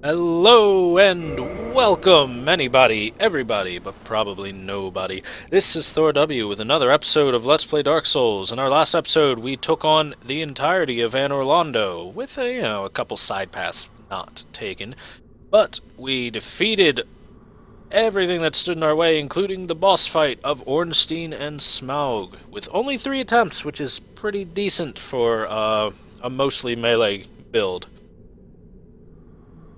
Hello and welcome, anybody, everybody, but probably nobody. This is Thor W with another episode of Let's Play Dark Souls. In our last episode, we took on the entirety of Anne Orlando with a couple side paths not taken, but we defeated everything that stood in our way, including the boss fight of Ornstein and Smaug, with only 3 attempts, which is pretty decent for a mostly melee build.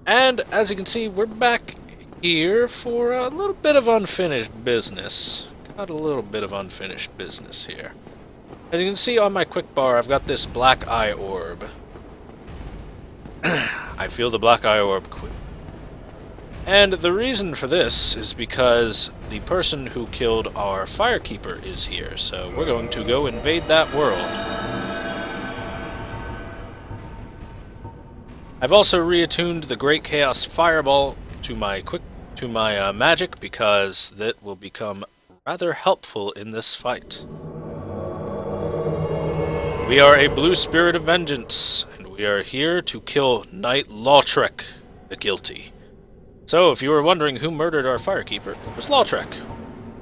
And, as you can see, we're back here for a little bit of unfinished business. Got a little bit of unfinished business here. As you can see on my quick bar, I've got this black eye orb. I feel the black eye orb quick. And the reason for this is because the person who killed our firekeeper is here, so we're going to go invade that world. I've also reattuned the Great Chaos Fireball to my magic because that will become rather helpful in this fight. We are a blue spirit of vengeance, and we are here to kill Knight Lautrec, the guilty. So, if you were wondering who murdered our firekeeper, it was Lautrec.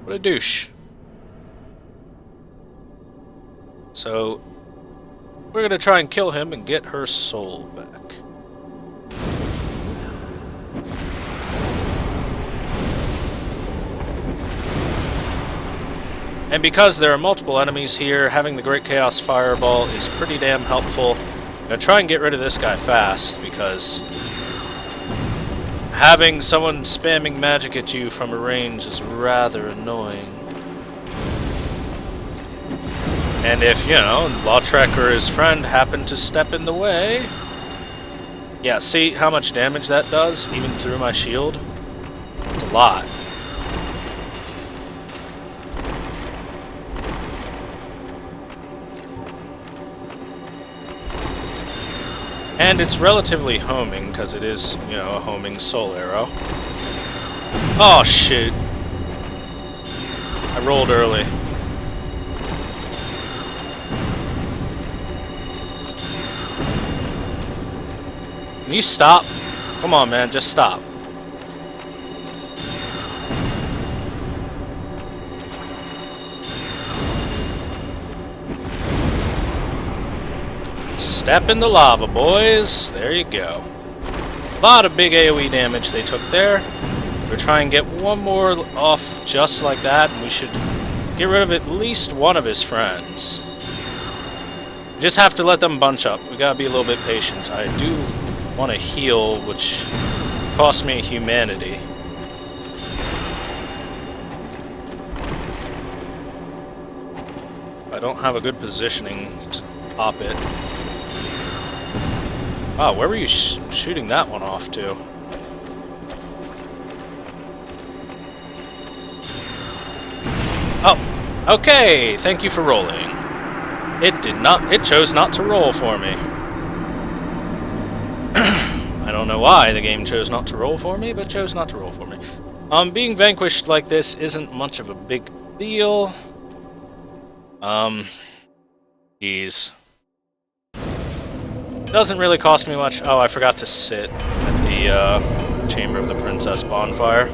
What a douche. So, we're gonna try and kill him and get her soul back. And because there are multiple enemies here, having the Great Chaos Fireball is pretty damn helpful. I'm gonna try and get rid of this guy fast, because having someone spamming magic at you from a range is rather annoying. And if, Lautrec or his friend happen to step in the way... Yeah, see how much damage that does, even through my shield? It's a lot. And it's relatively homing, because it is, a homing soul arrow. Oh, shoot. I rolled early. Can you stop? Come on, man, just stop. Step in the lava, boys. There you go. A lot of big AoE damage they took there. We'll try and get one more off just like that, and we should get rid of at least one of his friends. We just have to let them bunch up. We gotta be a little bit patient. I do want to heal, which costs me humanity. I don't have a good positioning to pop it. Wow, where were you shooting that one off to? Oh, okay. Thank you for rolling. It chose not to roll for me. I don't know why the game chose not to roll for me, but chose not to roll for me. Being vanquished like this isn't much of a big deal. Geez. Doesn't really cost me much. Oh, I forgot to sit at the Chamber of the Princess bonfire.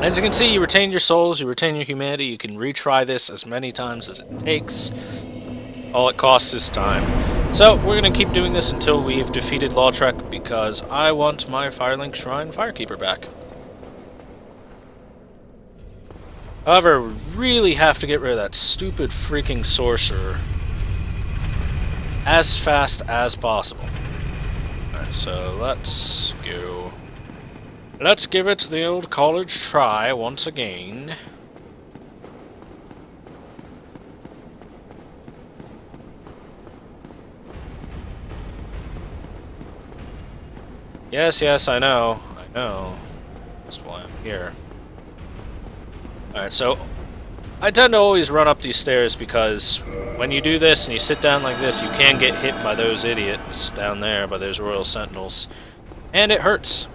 As you can see, you retain your souls, you retain your humanity. You can retry this as many times as it takes. All it costs is time. So, we're going to keep doing this until we've defeated Lautrec, because I want my Firelink Shrine Firekeeper back. However, we really have to get rid of that stupid freaking sorcerer as fast as possible. Alright, so let's go. Let's give it the old college try once again. Yes, I know. That's why I'm here. Alright, so I tend to always run up these stairs because when you do this and you sit down like this, you can get hit by those idiots down there, by those Royal Sentinels. And it hurts.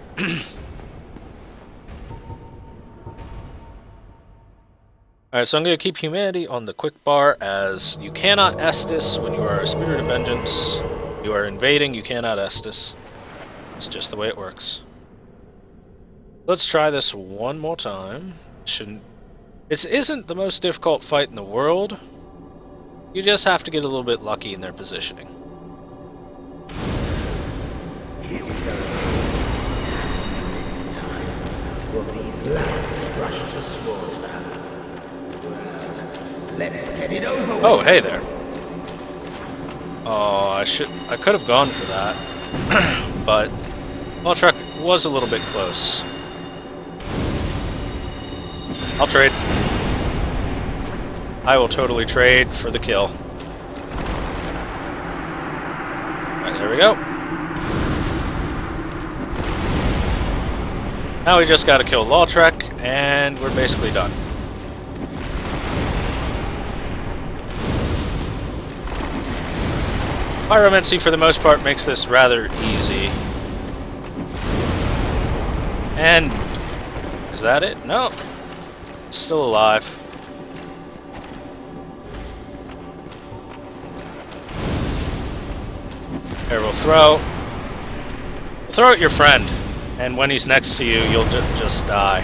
Alright, so I'm going to keep humanity on the quick bar, as you cannot Estus when you are a Spirit of Vengeance. You are invading, you cannot Estus. It's just the way it works. Let's try this one more time. This isn't the most difficult fight in the world. You just have to get a little bit lucky in their positioning. Here we go. Times will these lambs rush to slaughter? Well, let's get it over with. Oh, hey there. Oh, I could have gone for that. But Truck was a little bit close. I'll trade. I will totally trade for the kill. Alright, there we go. Now we just gotta kill Lautrec, and we're basically done. Pyromancy, for the most part, makes this rather easy. And... is that it? No. Still alive. There, we'll throw at your friend, and when he's next to you, you'll just die.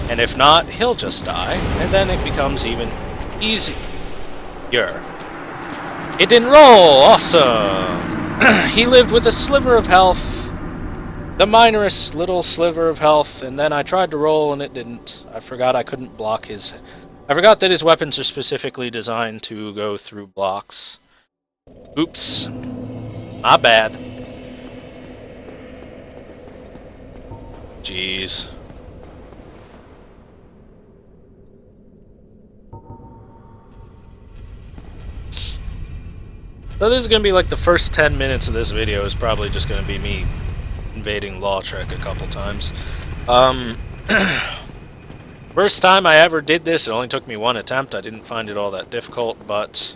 And if not, he'll just die, and then it becomes even easier. It didn't roll! Awesome! He lived with a sliver of health, the minorest little sliver of health, and then I tried to roll and it didn't. I forgot I couldn't block his... I forgot that his weapons are specifically designed to go through blocks. Oops. My bad. Jeez. So this is going to be like the first 10 minutes of this video is probably just going to be me invading Lautrec a couple times. First time I ever did this, it only took me one attempt. I didn't find it all that difficult, but...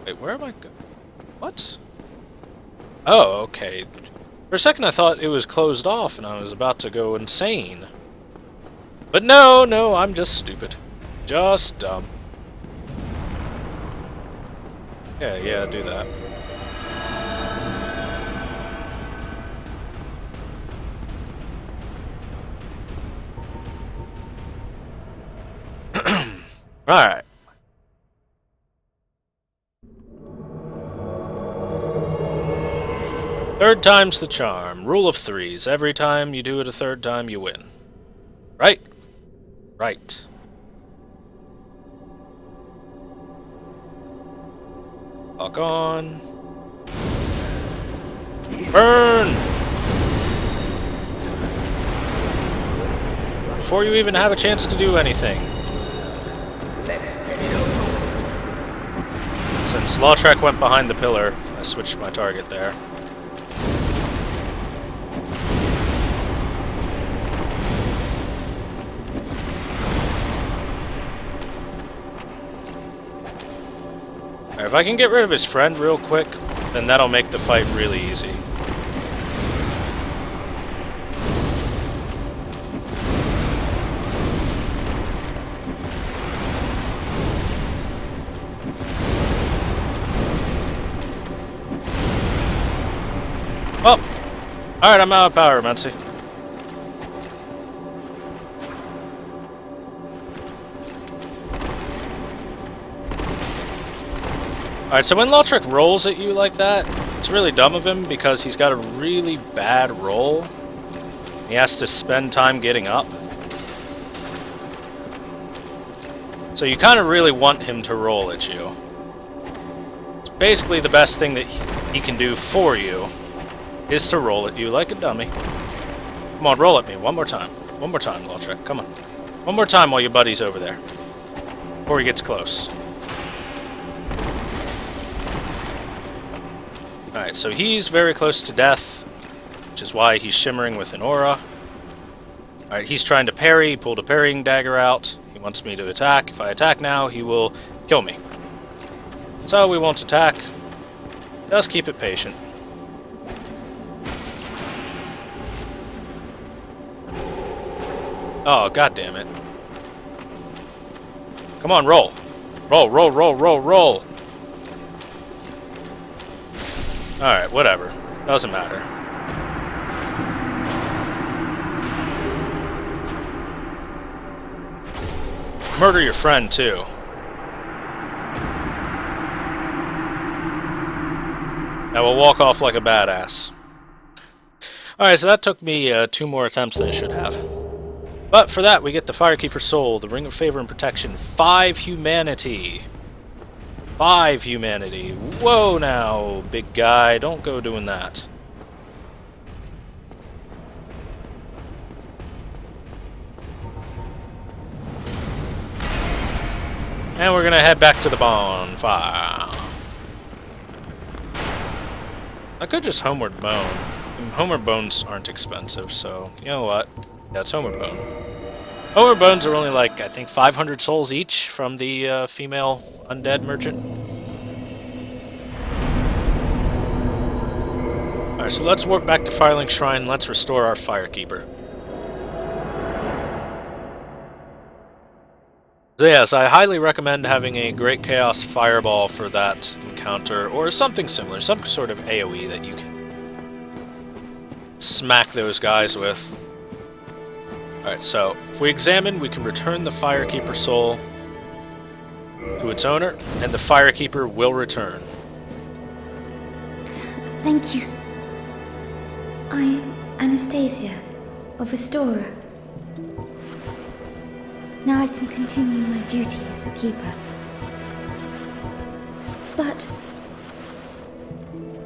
wait, where am I going? What? Oh, okay. For a second I thought it was closed off and I was about to go insane. But no, I'm just stupid. Just dumb. Yeah, do that. Alright. Third time's the charm. Rule of threes. Every time you do it a third time, you win. Right? Right. Lock on. Burn! Before you even have a chance to do anything. Since Lautrec went behind the pillar, I switched my target there. If I can get rid of his friend real quick, then that'll make the fight really easy. Oh! Alright, I'm out of power, Mency. Alright, so when Lautrec rolls at you like that, it's really dumb of him because he's got a really bad roll. He has to spend time getting up. So you kind of really want him to roll at you. It's basically the best thing that he can do for you is to roll at you like a dummy. Come on, roll at me one more time. One more time, Lautrec, come on. One more time while your buddy's over there. Before he gets close. Alright, so he's very close to death, which is why he's shimmering with an aura. Alright, he's trying to parry. He pulled a parrying dagger out. He wants me to attack. If I attack now, he will kill me. So we won't attack. Just keep it patient. Oh, god damn it. Come on, roll. Roll, roll, roll, roll, roll. Alright, whatever. Doesn't matter. Murder your friend, too. Now we'll walk off like a badass. Alright, so that took me 2 more attempts than I should have. But for that, we get the Firekeeper's Soul, the Ring of Favor and Protection, 5 humanity. 5 humanity. Whoa now, big guy, don't go doing that. And we're gonna head back to the bonfire. I could just Homeward Bone. Homeward Bones aren't expensive, so you know what? Yeah, it's Homeward Bone. Homeward Bones are only like, I think, 500 souls each from the female undead merchant. Alright, so let's warp back to Firelink Shrine. Let's restore our Firekeeper. So yes, I highly recommend having a Great Chaos Fireball for that encounter, or something similar, some sort of AoE that you can smack those guys with. Alright, so if we examine, we can return the Firekeeper soul to its owner, and the Firekeeper will return. Thank you. I am Anastasia of Astora. Now I can continue my duty as a keeper. But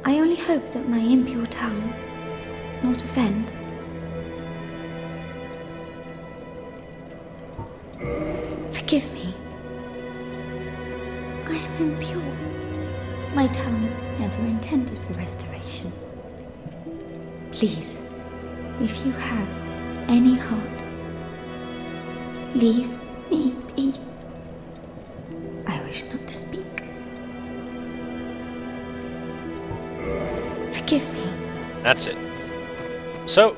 I only hope that my impure tongue does not offend. Forgive me. I am impure. My tongue never intended for restoration. Please, if you have any heart, leave me be. I wish not to speak. Forgive me. That's it. So,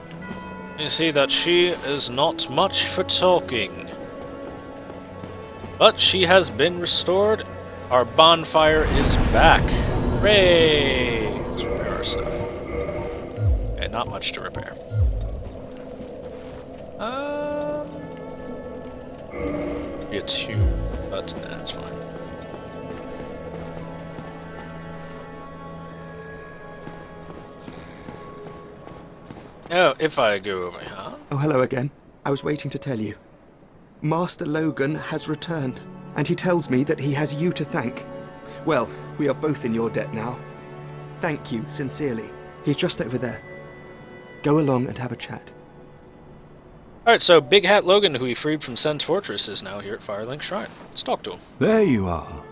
you see that she is not much for talking. But she has been restored. Our bonfire is back. Hooray! Let's repair our stuff. Okay, not much to repair. Get 2, but nah, that's fine. Oh, if I go over here. Oh, hello again. I was waiting to tell you. Master Logan has returned, and he tells me that he has you to thank. Well, we are both in your debt now. Thank you, sincerely. He's just over there. Go along and have a chat. Alright, so Big Hat Logan, who we freed from Sen's Fortress, is now here at Firelink Shrine. Let's talk to him. There you are.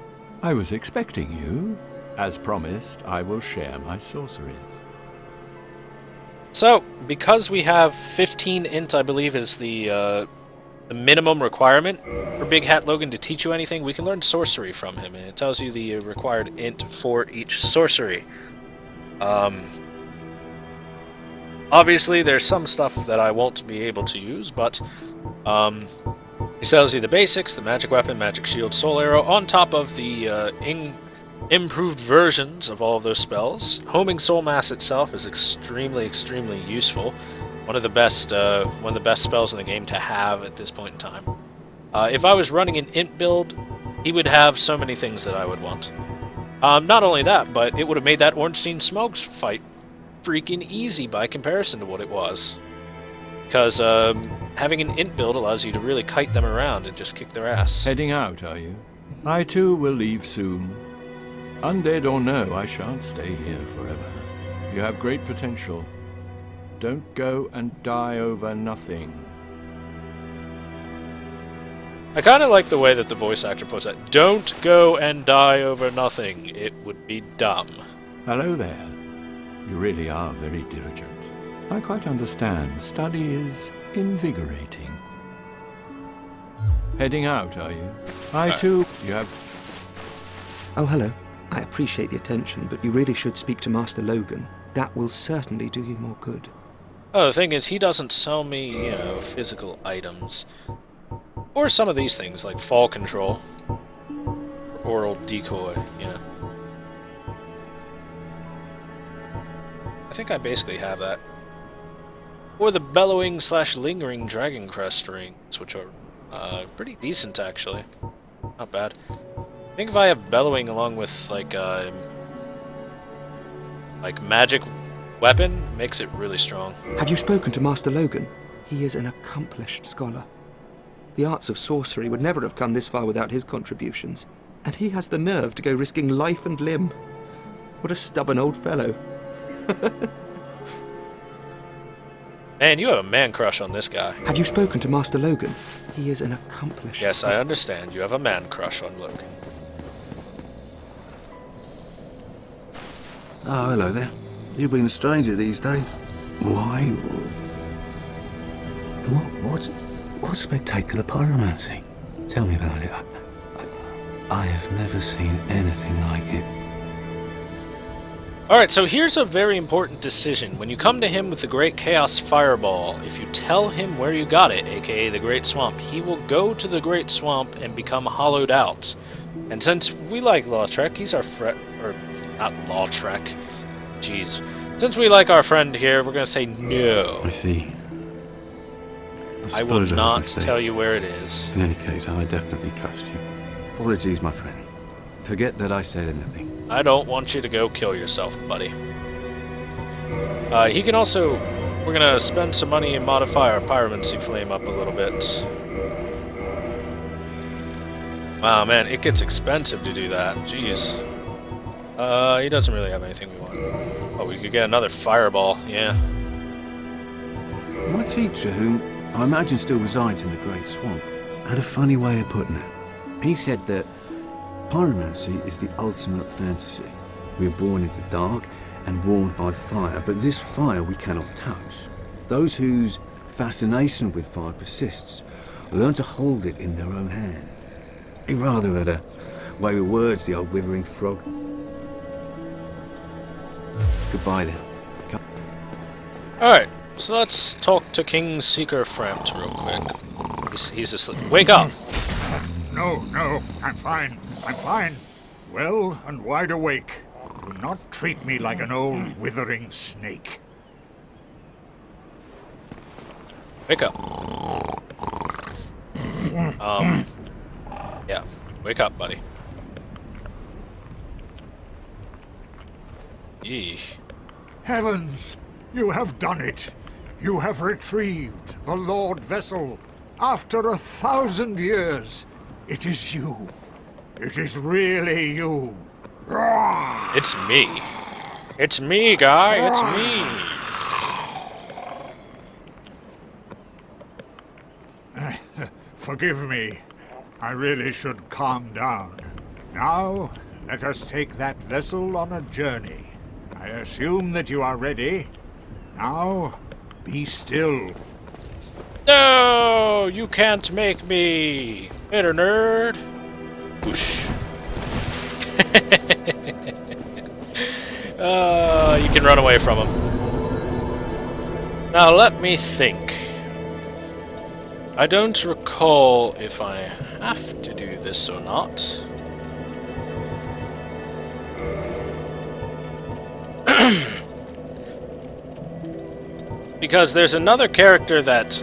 I was expecting you. As promised, I will share my sorceries. So, because we have 15 int, I believe, is the minimum requirement for Big Hat Logan to teach you anything, we can learn sorcery from him, and it tells you the required int for each sorcery. Obviously, there's some stuff that I won't be able to use, but he tells you the basics: the magic weapon, magic shield, soul arrow, on top of the improved versions of all of those spells. Homing soul mass itself is extremely, extremely useful. One of the best spells in the game to have at this point in time. If I was running an int build, he would have so many things that I would want. Not only that, but it would have made that Ornstein Smokes fight freaking easy by comparison to what it was. Because having an int build allows you to really kite them around and just kick their ass. Heading out, are you? I too will leave soon. Undead or no, I shan't stay here forever. You have great potential. Don't go and die over nothing. I kind of like the way that the voice actor puts it. Don't go and die over nothing. It would be dumb. Hello there. You really are very diligent. I quite understand. Study is invigorating. Heading out, are you? I too... You have... Oh, hello. I appreciate the attention, but you really should speak to Master Logan. That will certainly do you more good. Oh, the thing is, he doesn't sell me, you know, physical items. Or some of these things, like fall control. Or oral decoy, yeah. think I basically have that. Or the bellowing / lingering dragon crest rings, which are pretty decent actually. Not bad. I think if I have bellowing along with like magic weapon, makes it really strong. Have you spoken to Master Logan? He is an accomplished scholar. The arts of sorcery would never have come this far without his contributions. And he has the nerve to go risking life and limb. What a stubborn old fellow. Man, you have a man crush on this guy. Have you spoken to Master Logan? He is an accomplished... Yes, I understand. You have a man crush on Logan. Oh, hello there. You've been a stranger these days. Why? What spectacular pyromancy? Tell me about it. I have never seen anything like it. Alright, so here's a very important decision. When you come to him with the Great Chaos Fireball, if you tell him where you got it, aka the Great Swamp, he will go to the Great Swamp and become hollowed out. And since we like Lautrec, he's our friend, or not Lautrec, jeez. Since we like our friend here, we're gonna say no. I see. I will not tell you where it is. In any case, I definitely trust you. Apologies, my friend. Forget that I said anything. I don't want you to go kill yourself, buddy. He can also... We're gonna spend some money and modify our pyromancy flame up a little bit. Wow, man, it gets expensive to do that. Jeez. He doesn't really have anything we want. Oh, we could get another fireball, yeah. My teacher, whom I imagine still resides in the Great Swamp, had a funny way of putting it. He said that pyromancy is the ultimate fantasy. We are born into dark and warmed by fire, but this fire we cannot touch. Those whose fascination with fire persists learn to hold it in their own hand. He rather had a way with words, the old withering frog. Goodbye then. Alright, so let's talk to King Seeker Frampt real quick. He's asleep. Wake up! No, I'm fine. I'm fine. Well and wide awake. Do not treat me like an old withering snake. Wake up. Yeah. Wake up, buddy. Yeesh. Heavens! You have done it! You have retrieved the Lord Vessel. After 1,000 years, it is you. It is really you. It's me. It's me, guy. It's me. Forgive me. I really should calm down. Now, let us take that vessel on a journey. I assume that you are ready. Now, be still. No, you can't make me. Bitter nerd. Whoosh. You can run away from him. Now let me think. I don't recall if I have to do this or not. Because there's another character that...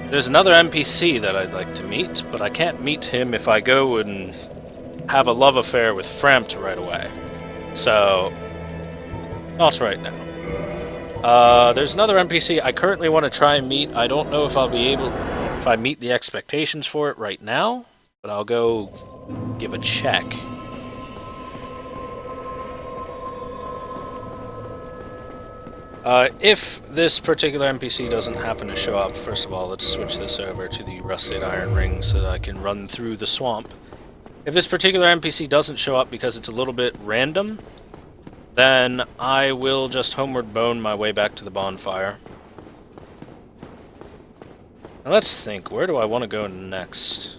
There's another NPC that I'd like to meet, but I can't meet him if I go and have a love affair with Frampt right away. So... Not right now. There's another NPC I currently want to try and meet. I don't know if I'll be able... If I meet the expectations for it right now, but I'll go give a check. If this particular NPC doesn't happen to show up, first of all, let's switch this over to the Rusted Iron Ring so that I can run through the swamp. If this particular NPC doesn't show up because it's a little bit random, then I will just homeward bone my way back to the bonfire. Now let's think, where do I want to go next?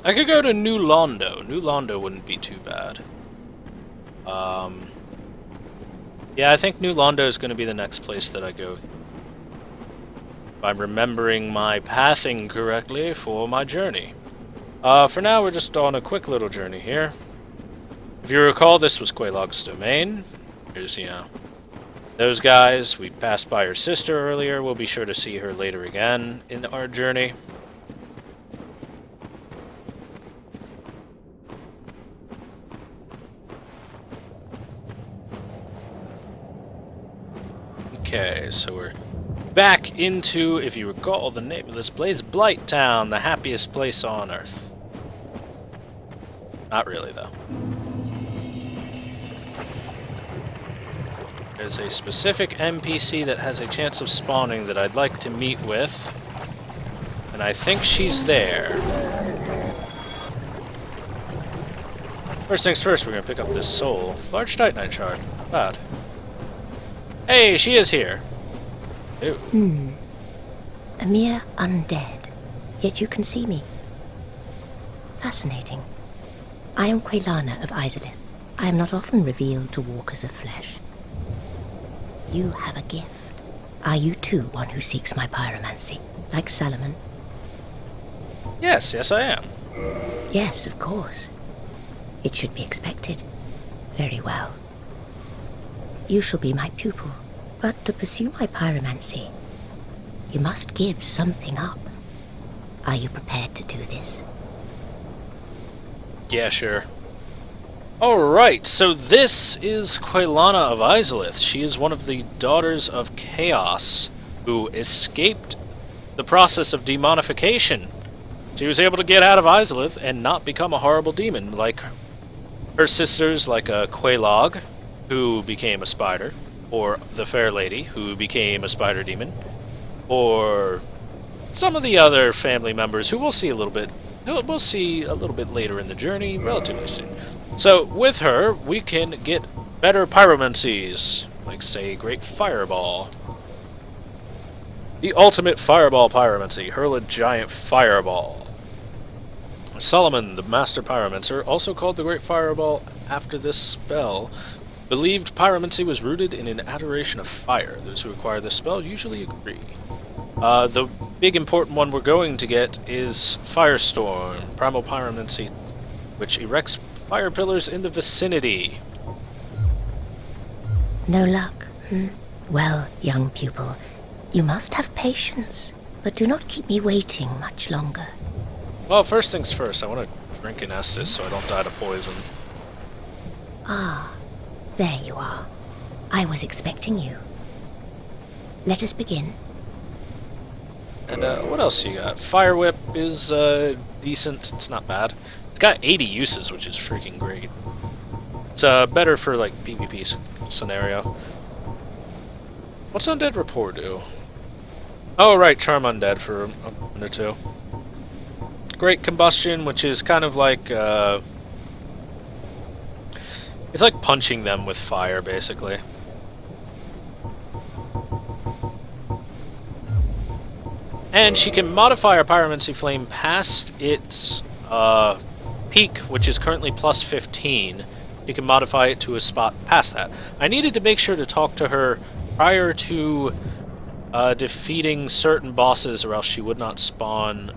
I could go to New Londo. New Londo wouldn't be too bad. Yeah, I think New Londo is going to be the next place that I go. If I'm remembering my pathing correctly for my journey. For now, we're just on a quick little journey here. If you recall, this was Quelaag's domain. Here's, those guys. We passed by her sister earlier. We'll be sure to see her later again in our journey. Okay, so we're back into, if you recall the name of this place, Blight Town, the happiest place on Earth. Not really, though. There's a specific NPC that has a chance of spawning that I'd like to meet with, and I think she's there. First things first, we're going to pick up this soul. Large Titanite shard. Not bad. Hey, she is here. Ew. A mere undead, yet you can see me. Fascinating. I am Quelana of Izalith. I am not often revealed to walkers of flesh. You have a gift. Are you too one who seeks my pyromancy, like Salomon? Yes, I am. Yes, of course. It should be expected. Very well. You shall be my pupil, but to pursue my pyromancy, you must give something up. Are you prepared to do this? Yeah, sure. Alright, so this is Quelana of Izalith. She is one of the Daughters of Chaos, who escaped the process of demonification. She was able to get out of Izalith and not become a horrible demon, like her sisters, like Quelaag, who became a spider, or the Fair Lady, who became a spider demon, or some of the other family members who we'll see a little bit later in the journey, relatively soon. So, with her, we can get better pyromancies, like, say, Great Fireball. The ultimate fireball pyromancy, hurl a giant fireball. Solomon, the master pyromancer, also called the Great Fireball after this spell, believed pyromancy was rooted in an adoration of fire. Those who acquire this spell usually agree. The big important one we're going to get is Firestorm, primal pyromancy, which erects fire pillars in the vicinity. No luck? Well, young pupil, you must have patience, but do not keep me waiting much longer. Well, first things first, I want to drink an Estus so I don't die to poison. Ah, there you are. I was expecting you. Let us begin. And what else you got? Fire Whip is decent. It's not bad. It's got 80 uses, which is freaking great. It's better for like PvP scenario. What's Undead Rapport do? Oh right, Charm Undead for a minute or two. Great Combustion, which is kind of like it's like punching them with fire, basically. And she can modify her Pyromancy Flame past its peak, which is currently plus 15. You can modify it to a spot past that. I needed to make sure to talk to her prior to defeating certain bosses, or else she would not spawn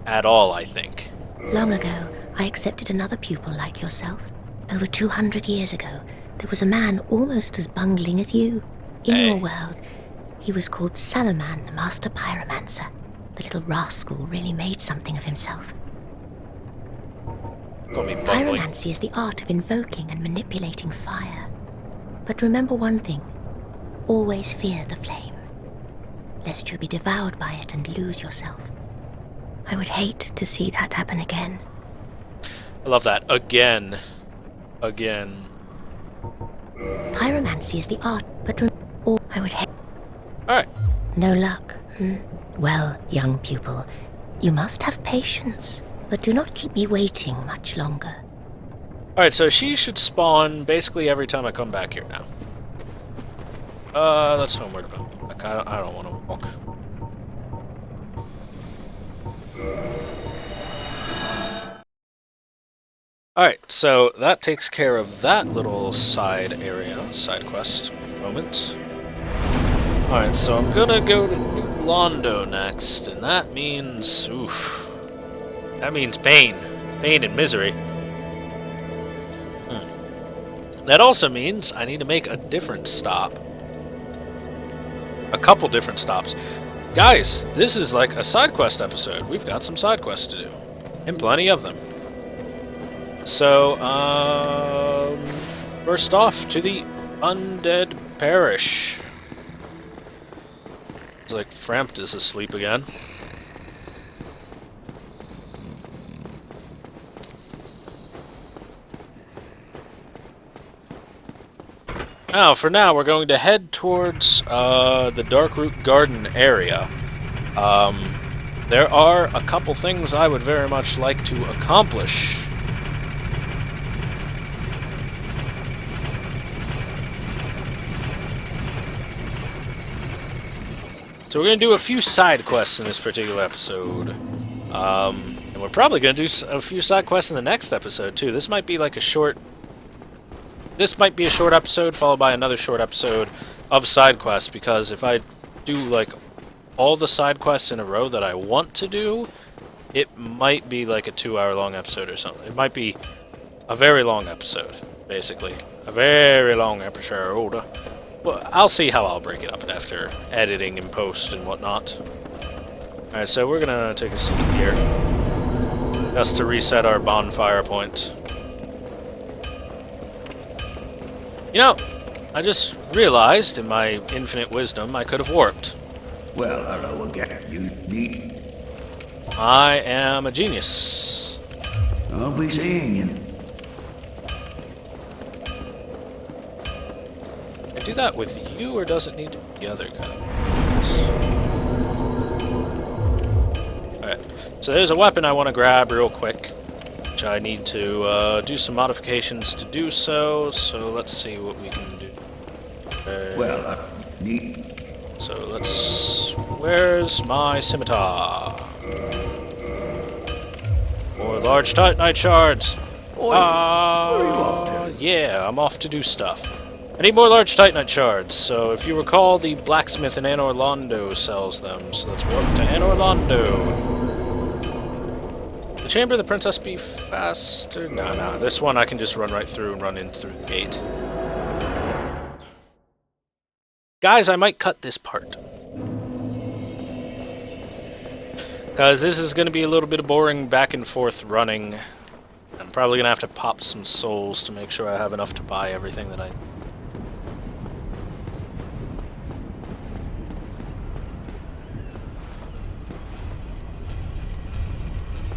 at all, I think. Long ago, I accepted another pupil like yourself. Over 200 years ago, there was a man almost as bungling as you. In your world, he was called Salomon, the Master Pyromancer. The little rascal really made something of himself. Got me bungling. Pyromancy is the art of invoking and manipulating fire. But remember one thing. Always fear the flame, lest you be devoured by it and lose yourself. I would hate to see that happen again. I love that. Again. Again. Pyromancy is the art, but I would hate... Alright. No luck? Well, young pupil, you must have patience, but do not keep me waiting much longer. Alright, so she should spawn basically every time I come back here now. Let's homeward back. I don't want to walk. Alright, so that takes care of that little side area, side quest moment. Alright, so I'm gonna go to New Londo next, and that means... oof. That means pain. Pain and misery. That also means I need to make a different stop. A couple different stops. Guys, this is like a side quest episode. We've got some side quests to do. And plenty of them. So, first off, to the Undead Parish. It's like Frampt is asleep again. Now, for now, we're going to head towards the Darkroot Garden area. There are a couple things I would very much like to accomplish. So we're going to do a few side quests in this particular episode. And we're probably going to do a few side quests in the next episode, too. This might be like a short... This might be a short episode followed by another short episode of side quests, because if I do like all the side quests in a row that I want to do, it might be like a 2-hour-long episode or something. It might be a very long episode, basically. A very long episode. Well, I'll see how I'll break it up after editing and post and whatnot. Alright, so we're gonna take a seat here, just to reset our bonfire point. You know, I just realized, in my infinite wisdom, I could have warped. Well, hello again, you neat. I am a genius. I'll be seeing you. Can I do that with you, or does it need to be the other guy? Alright, so there's a weapon I want to grab real quick, which I need to do some modifications to do so let's see what we can do. Well, neat. So let's... Where's my scimitar? More large titanite shards! Oi, where are you off to? Yeah, I'm off to do stuff. I need more large titanite shards, so if you recall, the blacksmith in Anor Londo sells them, so let's warp to Anor Londo. The Chamber of the Princess be faster? No, this one I can just run right through and run in through the gate. Guys, I might cut this part, because this is going to be a little bit of boring back and forth running. I'm probably going to have to pop some souls to make sure I have enough to buy everything that I need.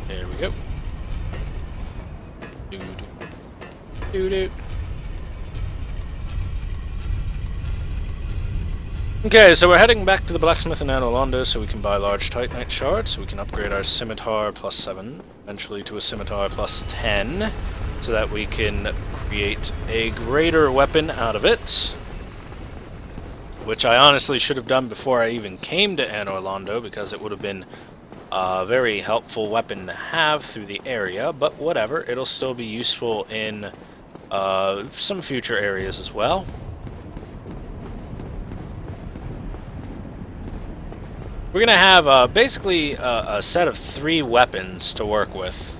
There we go. Doo-doo. Okay, so we're heading back to the blacksmith in Anor Londo so we can buy large titanite shards, so we can upgrade our scimitar +7, eventually to a scimitar +10, so that we can create a greater weapon out of it. Which I honestly should have done before I even came to Anor Londo, because it would have been a very helpful weapon to have through the area, but whatever, it'll still be useful in some future areas as well. We're going to have basically a set of 3 weapons to work with.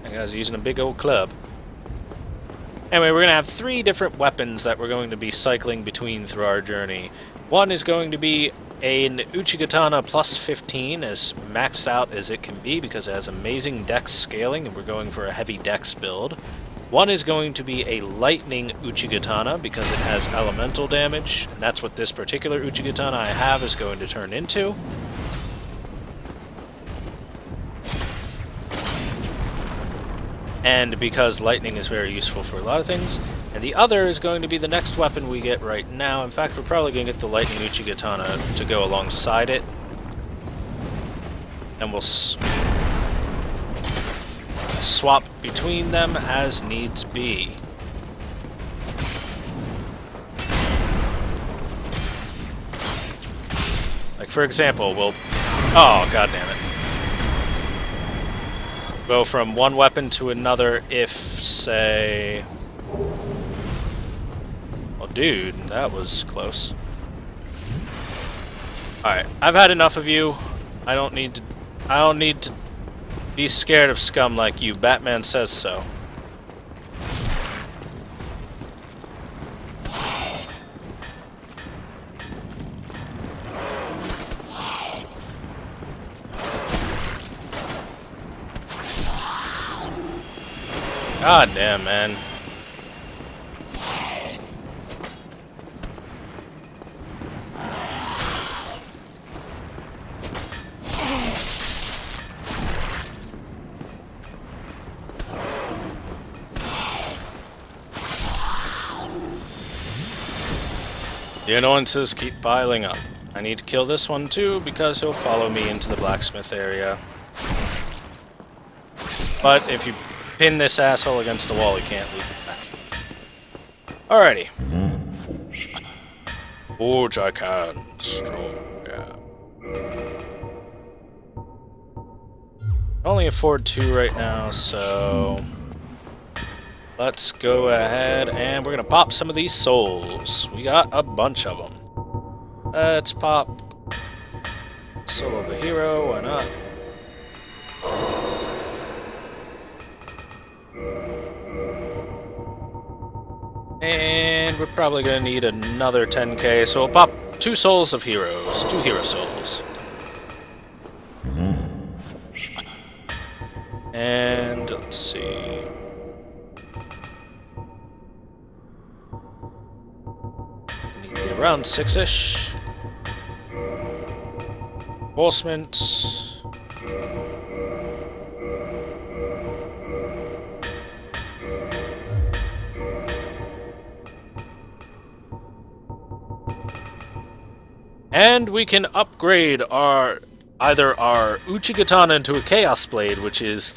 I was using a big old club. Anyway, we're going to have 3 different weapons that we're going to be cycling between through our journey. One is going to be an Uchigatana +15, as maxed out as it can be because it has amazing dex scaling, and we're going for a heavy dex build. One is going to be a lightning Uchigatana because it has elemental damage, and that's what this particular Uchigatana I have is going to turn into. And because lightning is very useful for a lot of things. And the other is going to be the next weapon we get right now. In fact, we're probably going to get the lightning Uchigatana to go alongside it. And we'll swap between them as needs be. Like, for example, we'll... Oh, god damn it. Go from one weapon to another if, say... Well, dude, that was close. Alright, I've had enough of you. I don't need to be scared of scum like you. Batman says so. God damn, man. The annoyances keep piling up. I need to kill this one too, because he'll follow me into the blacksmith area. But if you pin this asshole against the wall, he can't leave it back. Alrighty. Forge I can, strong. Yeah. Only afford 2 right now, so let's go ahead and we're gonna pop some of these souls. We got a bunch of them. Let's pop Soul of a Hero, why not? And we're probably gonna need another 10k, so we'll pop 2 Souls of Heroes, 2 Hero Souls. And let's see. Need around 6-ish. Enforcement. And we can upgrade either our Uchigatana into a Chaos Blade, which is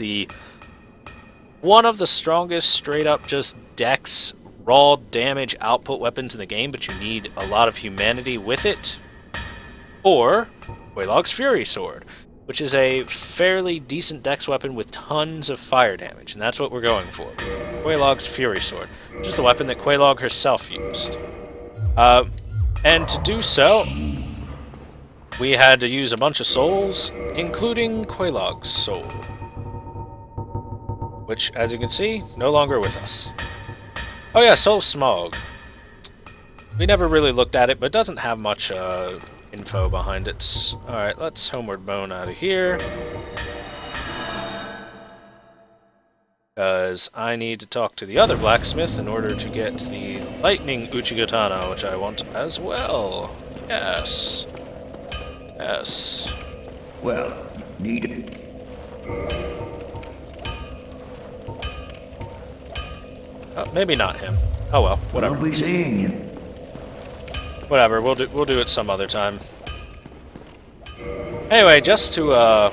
one of the strongest straight up just dex raw damage output weapons in the game, but you need a lot of humanity with it. Or Quelaag's Fury Sword, which is a fairly decent dex weapon with tons of fire damage, and that's what we're going for. Quelaag's Fury Sword, which is the weapon that Quelaag herself used. And to do so, we had to use a bunch of souls, including Quelaag's soul, which, as you can see, no longer with us. Oh yeah, Soul Smog. We never really looked at it, but it doesn't have much info behind it. Alright, let's Homeward Bone out of here. Because I need to talk to the other blacksmith in order to get the Lightning Uchigatana, which I want as well. Yes. Yes. Well, need it. Maybe not him. Oh well, whatever. I'll be seeing you. Whatever, we'll do it some other time. Anyway, just to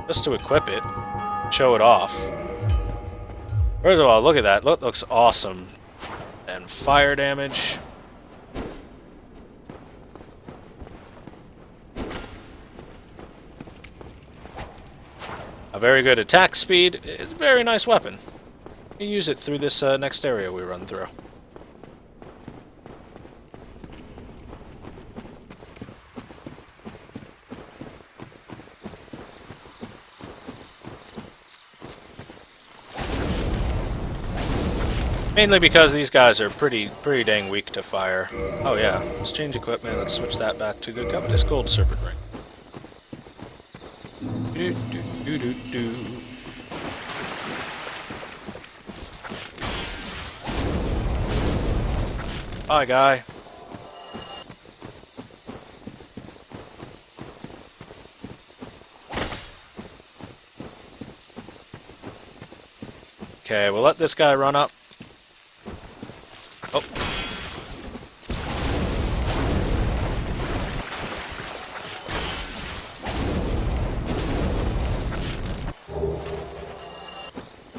equip it, show it off. First of all, look at that. Looks awesome. And fire damage. A very good attack speed. It's a very nice weapon. You use it through this next area we run through. Mainly because these guys are pretty dang weak to fire. Oh yeah, let's change equipment. Let's switch that back to the Covetous Gold Serpent Ring. Do, do, do, do, do. Bye, guy. Okay, we'll let this guy run up. Oh.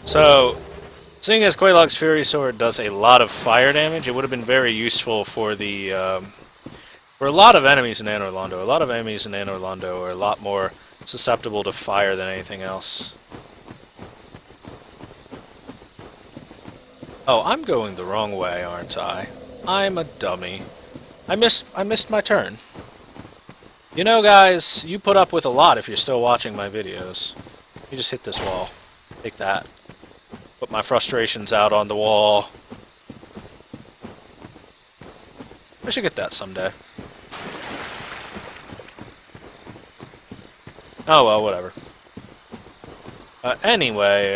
So, seeing as Quelaag's Fury Sword does a lot of fire damage, it would have been very useful for the for a lot of enemies in Anor Londo. A lot of enemies in Anor Londo are a lot more susceptible to fire than anything else. Oh, I'm going the wrong way, aren't I? I'm a dummy. I missed my turn. You know, guys, you put up with a lot if you're still watching my videos. You just hit this wall. Take that. Put my frustrations out on the wall. I should get that someday. Oh well, whatever. Anyway,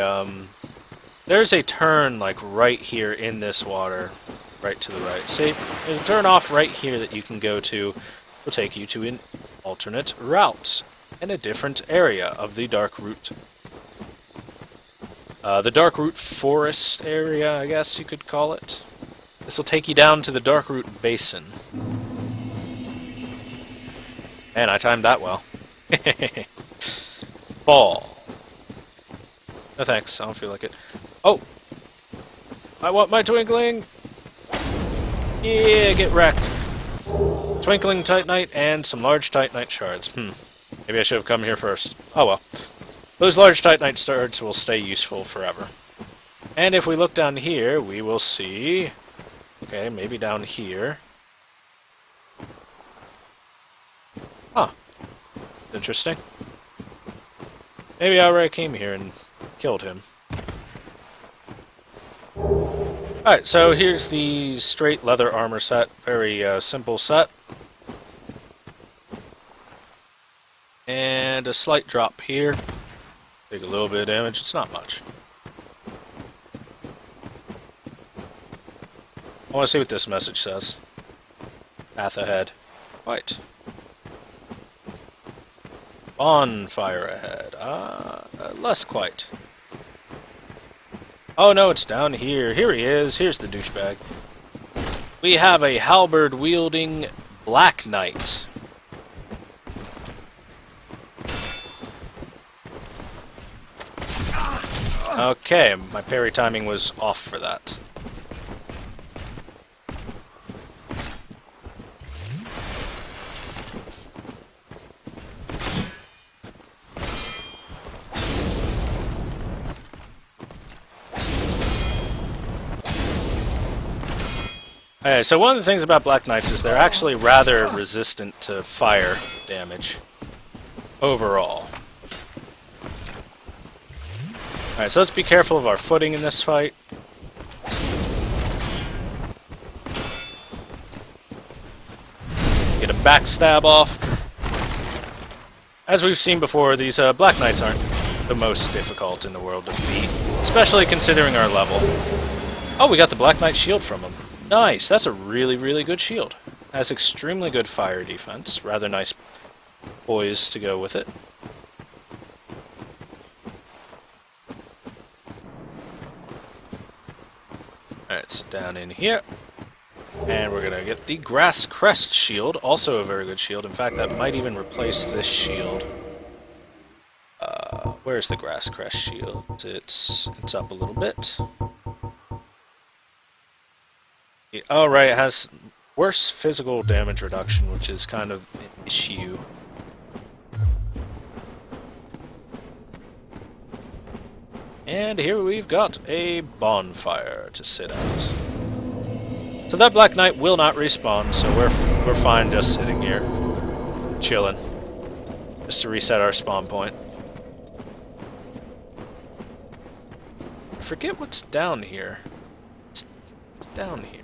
there's a turn, like, right here in this water. Right to the right. See? There's a turn off right here that you can go to. Will take you to an alternate route in a different area of the Dark Root. The Dark Root Forest area, I guess you could call it. This will take you down to the Dark Root Basin. And I timed that well. Ball. No thanks, I don't feel like it. Oh! I want my twinkling! Yeah, get wrecked. Twinkling Titanite and some large Titanite shards. Maybe I should have come here first. Oh well. Those large Titanite shards will stay useful forever. And if we look down here, we will see... Okay, maybe down here. Huh. Interesting. Maybe I already came here and killed him. Alright, so here's the straight leather armor set. Very simple set. And a slight drop here. Take a little bit of damage. It's not much. I want to see what this message says. Path ahead. White. Bonfire ahead. Less quite. Oh no, it's down here. Here he is. Here's the douchebag. We have a halberd-wielding Black Knight. Okay, my parry timing was off for that. Okay, so one of the things about Black Knights is they're actually rather resistant to fire damage. Overall. Alright, so let's be careful of our footing in this fight. Get a backstab off. As we've seen before, these Black Knights aren't the most difficult in the world to beat, especially considering our level. Oh, we got the Black Knight shield from him. Nice, that's a really, really good shield. Has extremely good fire defense. Rather nice poise to go with it. Alright, so down in here. And we're gonna get the Grass Crest shield, also a very good shield. In fact, that might even replace this shield. Where's the Grass Crest shield? It's up a little bit. Oh, right, it has worse physical damage reduction, which is kind of an issue. And here we've got a bonfire to sit at. So that Black Knight will not respawn, so we're fine just sitting here. Chilling. Just to reset our spawn point. I forget what's down here. It's down here.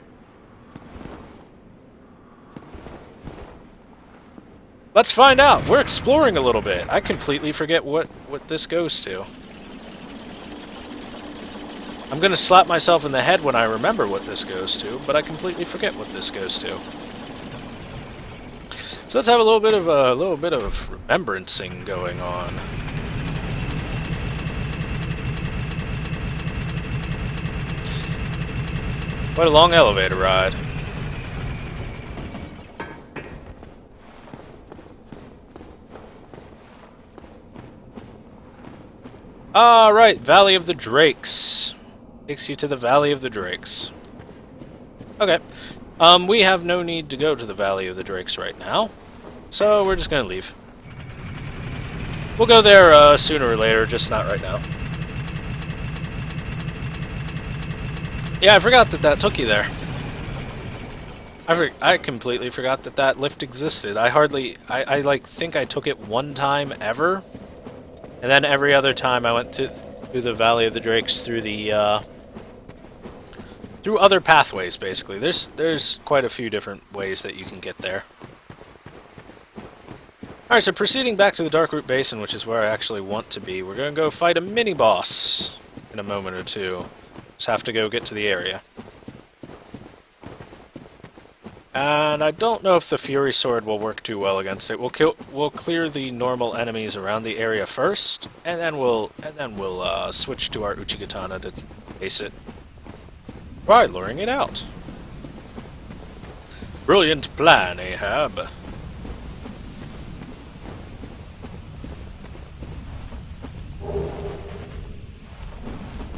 Let's find out! We're exploring a little bit. I completely forget what this goes to. I'm gonna slap myself in the head when I remember what this goes to, but I completely forget what this goes to. So let's have a little bit of remembrancing going on. Quite a long elevator ride. Alright, Valley of the Drakes. Takes you to the Valley of the Drakes. Okay. We have no need to go to the Valley of the Drakes right now, so we're just gonna leave. We'll go there sooner or later, just not right now. Yeah, I forgot that took you there. I completely forgot that that lift existed. I like think I took it one time ever, and then every other time I went through the Valley of the Drakes through the through other pathways. Basically, there's quite a few different ways that you can get there. All right, so proceeding back to the Darkroot Basin, which is where I actually want to be, we're gonna go fight a mini boss in a moment or two. Just have to go get to the area. And I don't know if the Fury Sword will work too well against it. We'll clear the normal enemies around the area first, and then we'll switch to our Uchigatana to face it. Try luring it out. Brilliant plan, Ahab.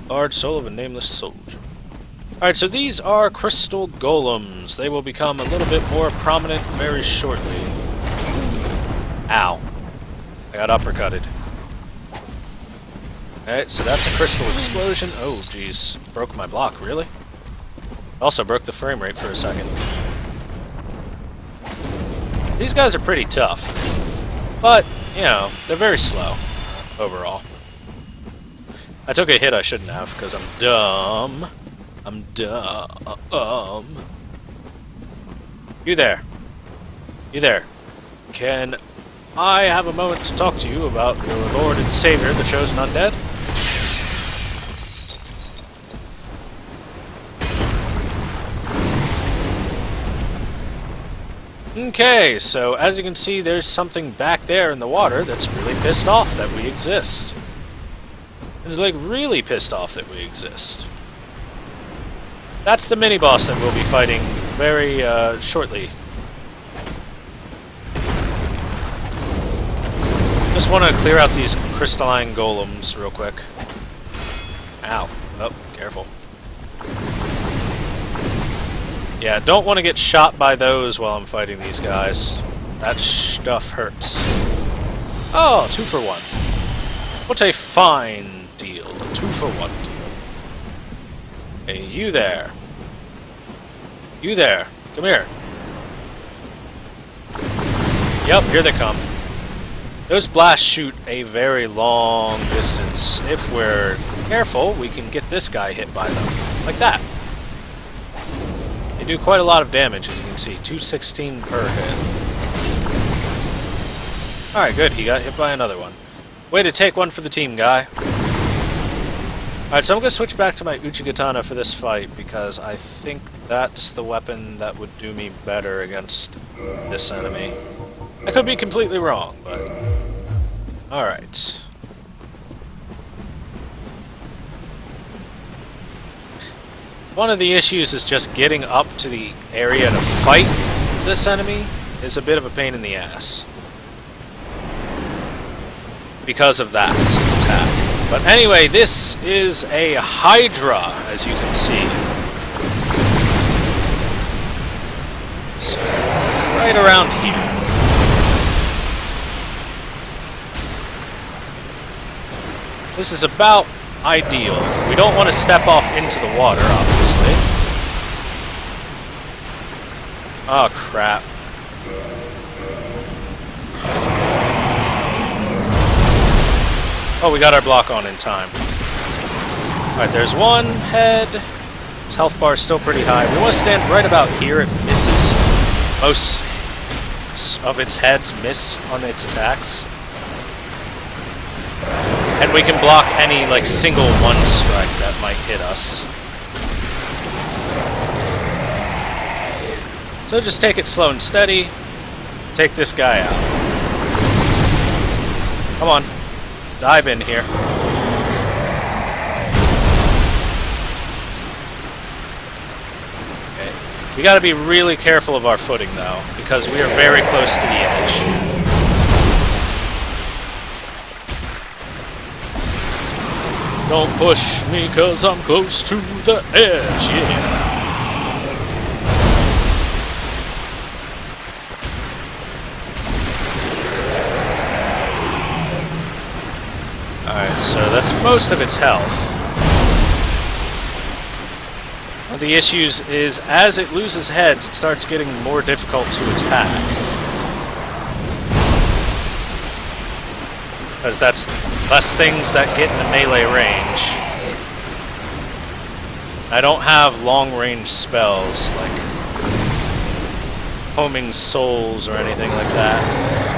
Large soul of a nameless soldier. Alright, so these are crystal golems. They will become a little bit more prominent very shortly. Ow. I got uppercutted. Alright, so that's a crystal explosion. Oh, jeez. Broke my block, really? Also broke the frame rate for a second. These guys are pretty tough. But, you know, they're very slow, overall. I took a hit I shouldn't have, because I'm dumb. I'm dumb. You there. You there. Can I have a moment to talk to you about your Lord and Savior, the Chosen Undead? Okay, so as you can see, there's something back there in the water that's really pissed off that we exist. It's like really pissed off that we exist. That's the mini-boss that we'll be fighting very shortly. Just want to clear out these crystalline golems real quick. Ow. Oh, careful. Yeah, don't want to get shot by those while I'm fighting these guys. That stuff hurts. Oh, 2 for 1. What a fine deal. 2 for 1 deal. Hey, you there. You there. Come here. Yep, here they come. Those blasts shoot a very long distance. If we're careful, we can get this guy hit by them. Like that. They do quite a lot of damage, as you can see. 216 per hit. Alright, good. He got hit by another one. Way to take one for the team, guy. Alright, so I'm going to switch back to my Uchigatana for this fight, because I think that's the weapon that would do me better against this enemy. I could be completely wrong, but... Alright. One of the issues is just getting up to the area to fight this enemy is a bit of a pain in the ass. Because of that attack. But anyway, this is a Hydra, as you can see. So, right around here. This is about ideal. We don't want to step off into the water, obviously. Oh, crap. Oh, we got our block on in time. Alright, there's one head. His health bar is still pretty high. We want to stand right about here. It misses. Most of its heads miss on its attacks. And we can block any, like, single one strike that might hit us. So just take it slow and steady. Take this guy out. Come on. Dive in here. Okay. We gotta be really careful of our footing, though, because we are very close to the edge. Don't push me, cause I'm close to the edge, yeah. Alright, so that's most of its health. One of the issues is, as it loses heads, it starts getting more difficult to attack. Because that's less things that get in the melee range. I don't have long-range spells, like homing souls or anything like that.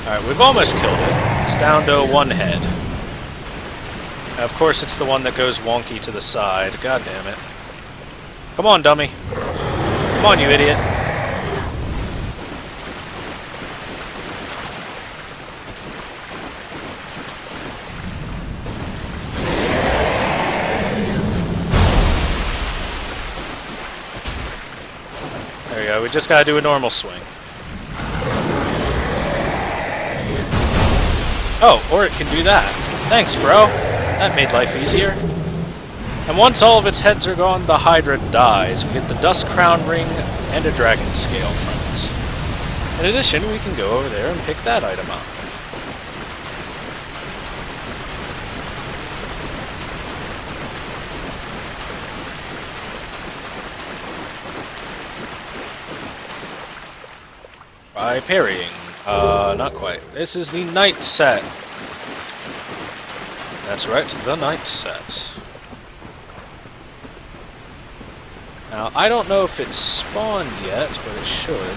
Alright, we've almost killed it. It's down to one head. Now, of course, it's the one that goes wonky to the side. God damn it. Come on, dummy. Come on, you idiot. There we go. We just gotta do a normal swing. Oh, or it can do that. Thanks, bro. That made life easier. And once all of its heads are gone, the Hydra dies. We get the Dust Crown Ring and a Dragon Scale from it. In addition, we can go over there and pick that item up. By parrying. Not quite. This is the night set. That's right, the night set. Now, I don't know if it's spawned yet, but it should.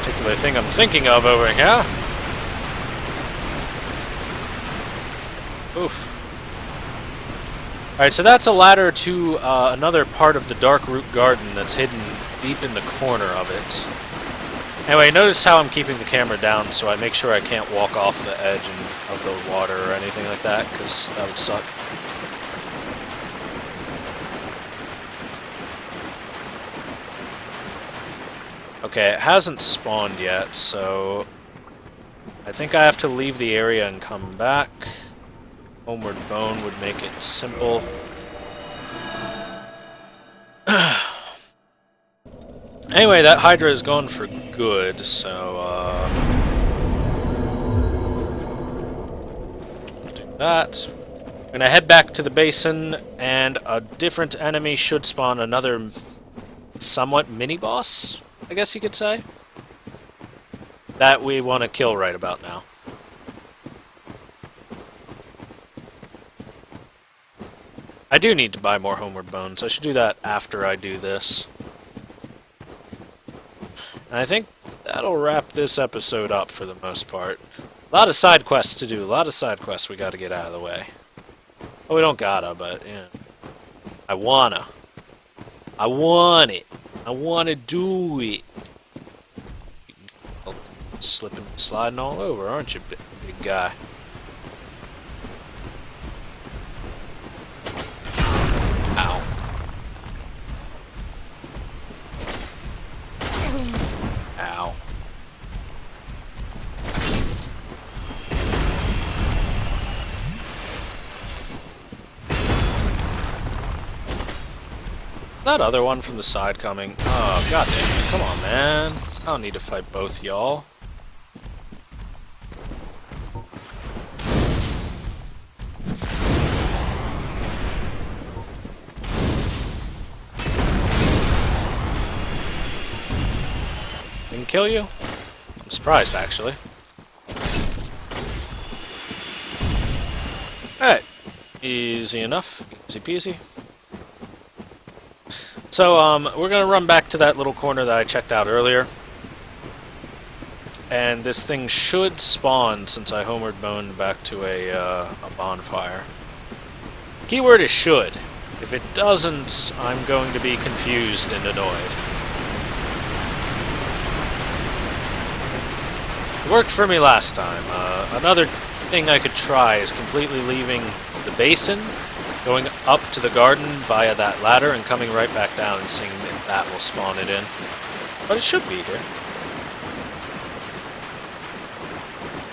Particular thing I'm thinking of over here. Oof. Alright, so that's a ladder to another part of the Dark Root Garden that's hidden deep in the corner of it. Anyway, notice how I'm keeping the camera down so I make sure I can't walk off the edge of the water or anything like that, because that would suck. Okay, it hasn't spawned yet, so I think I have to leave the area and come back. Homeward Bone would make it simple. Anyway, that Hydra is gone for good, so let's do that. I'm gonna head back to the basin, and a different enemy should spawn another somewhat mini-boss, I guess you could say, that we want to kill right about now. I do need to buy more Homeward Bones. I should do that after I do this. And I think that'll wrap this episode up for the most part. A lot of side quests to do. A lot of side quests we gotta get out of the way. Oh, we don't gotta, but, yeah. I want it. I wanna do it. Slipping and sliding all over, aren't you, big guy? Ow. Ow. That other one from the side coming. Oh, god damn it. Come on, man. I don't need to fight both y'all. Didn't kill you? I'm surprised, actually. Alright. Easy enough. Easy peasy. So, we're gonna run back to that little corner that I checked out earlier. And this thing should spawn since I homeward boned back to a bonfire. Keyword is should. If it doesn't, I'm going to be confused and annoyed. It worked for me last time. Another thing I could try is completely leaving the basin, going up to the garden via that ladder, and coming right back down and seeing if that will spawn it in. But it should be here.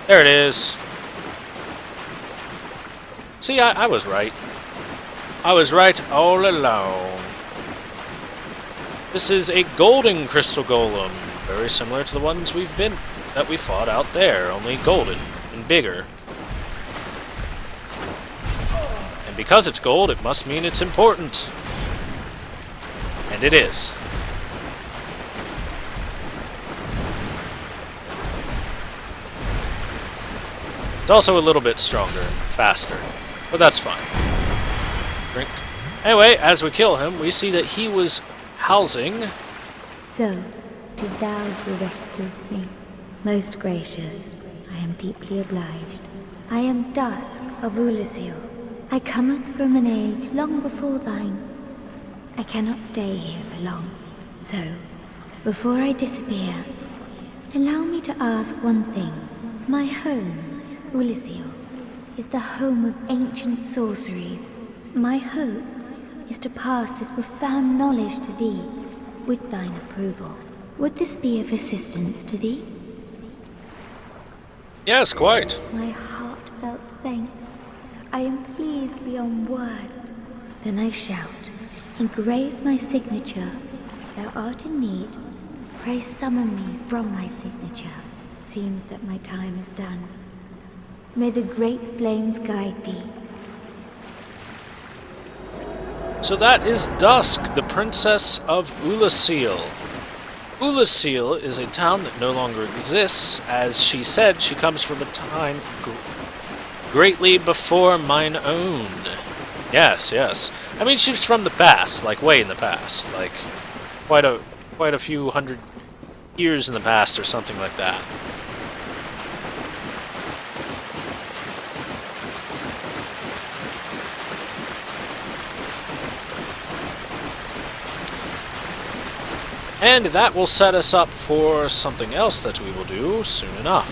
There it is. See, I was right. I was right all along. This is a golden crystal golem, very similar to the ones we've been that we fought out there, only golden and bigger. And because it's gold, it must mean it's important. And it is. It's also a little bit stronger and faster, but that's fine. Drink. Anyway, as we kill him, we see that he was housing... So, 'tis thou who rescued me. Most gracious, I am deeply obliged. I am Dusk of Ulasil. I cometh from an age long before thine. I cannot stay here for long. So, before I disappear, allow me to ask one thing. My home, Ulasil, is the home of ancient sorceries. My hope is to pass this profound knowledge to thee, with thine approval. Would this be of assistance to thee? Yes, quite. My heartfelt thanks. I am pleased beyond words. Then I shout, engrave my signature. If thou art in need, pray summon me from my signature. It seems that my time is done. May the great flames guide thee. So that is Dusk, the Princess of Ulasil. Ulasil is a town that no longer exists. As she said, she comes from a time greatly before mine own. Yes, yes. I mean, she's from the past, like way in the past, like quite a few hundred years in the past or something like that. And that will set us up for something else that we will do soon enough.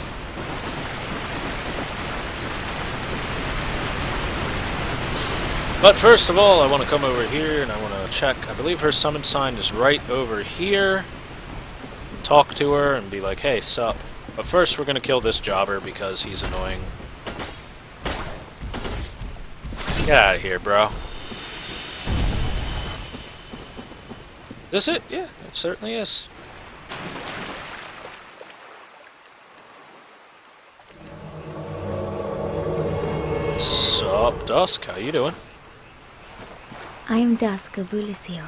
But first of all, I want to come over here and I want to check. I believe her summon sign is right over here. Talk to her and be like, hey, sup. But first we're going to kill this jobber because he's annoying. Get out of here, bro. Is this it? Yeah, it certainly is. Sup, Dusk? How you doing? I am Dusk of Ulasil.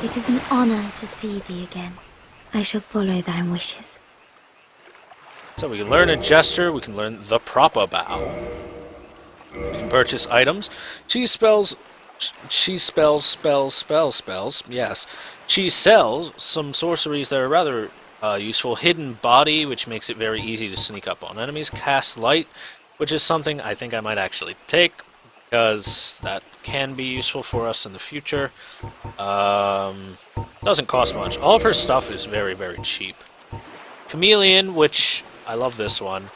It is an honor to see thee again. I shall follow thine wishes. So we can learn a gesture, we can learn the proper bow. We can purchase items. She spells, yes. She sells some sorceries that are rather useful. Hidden Body, which makes it very easy to sneak up on enemies. Cast Light, which is something I think I might actually take, because that can be useful for us in the future. Doesn't cost much. All of her stuff is very, very cheap. Chameleon, which I love this one.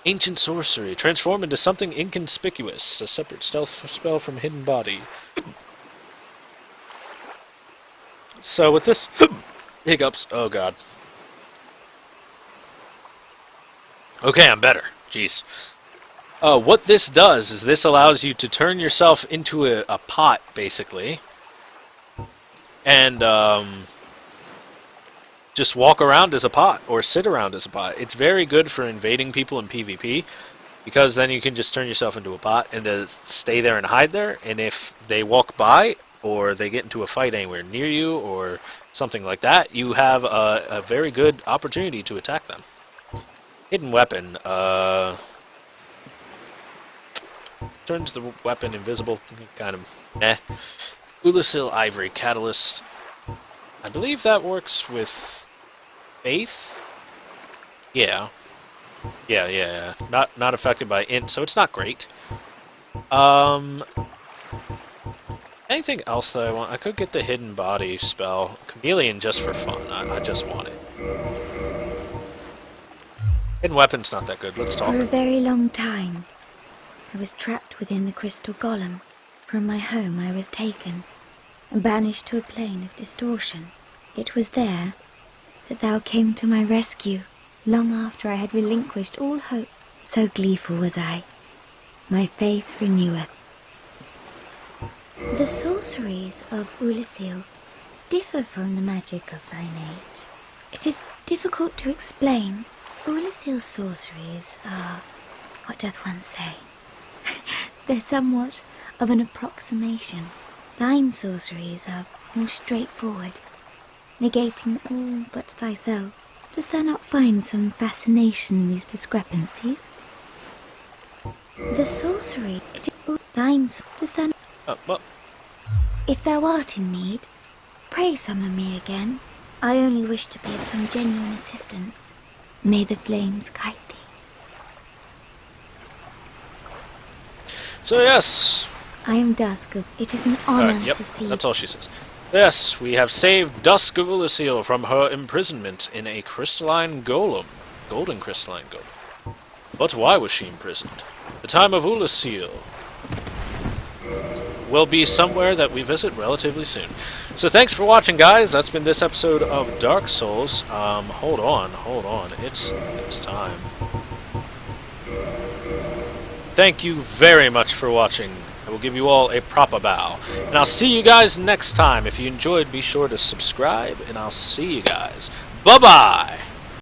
Ancient Sorcery. Transform into something inconspicuous. A separate stealth spell from Hidden Body. So with this... hiccups. Oh god. Okay, I'm better. Jeez. What this does is this allows you to turn yourself into a pot, basically. And, just walk around as a pot, or sit around as a pot. It's very good for invading people in PvP, because then you can just turn yourself into a pot and just stay there and hide there, and if they walk by, or they get into a fight anywhere near you, or something like that, you have a very good opportunity to attack them. Hidden Weapon, turns the weapon invisible, kind of meh. Ulasil Ivory Catalyst. I believe that works with Faith? Yeah. Yeah. Not affected by int, so it's not great. Anything else that I want? I could get the Hidden Body spell. Chameleon just for fun. I just want it. Hidden Weapon's not that good. Let's talk. For a very long time, I was trapped within the crystal golem. From my home I was taken and banished to a plane of distortion. It was there that thou came to my rescue, long after I had relinquished all hope. So gleeful was I. My faith reneweth. The sorceries of Ulasil differ from the magic of thine age. It is difficult to explain, Ulasil's sorceries are, what doth one say? They're somewhat of an approximation. Thine sorceries are more straightforward, negating all but thyself. Dost thou not find some fascination in these discrepancies? The sorcery, it is thine, dost thou Well, If thou art in need, pray summon me again. I only wish to be of some genuine assistance. May the flames guide thee. so yes. I am Dusk. It is an honor Yep, to see. that's all she says. Yes, we have saved Dusk of Ulasil from her imprisonment in a crystalline golem. Golden crystalline golem. But why was she imprisoned? The time of Ulasil will be somewhere that we visit relatively soon. So thanks for watching, guys. That's been this episode of Dark Souls. Hold on. It's time. Thank you very much for watching. I will give you all a proper bow. And I'll see you guys next time. If you enjoyed, be sure to subscribe, and I'll see you guys. Bye-bye!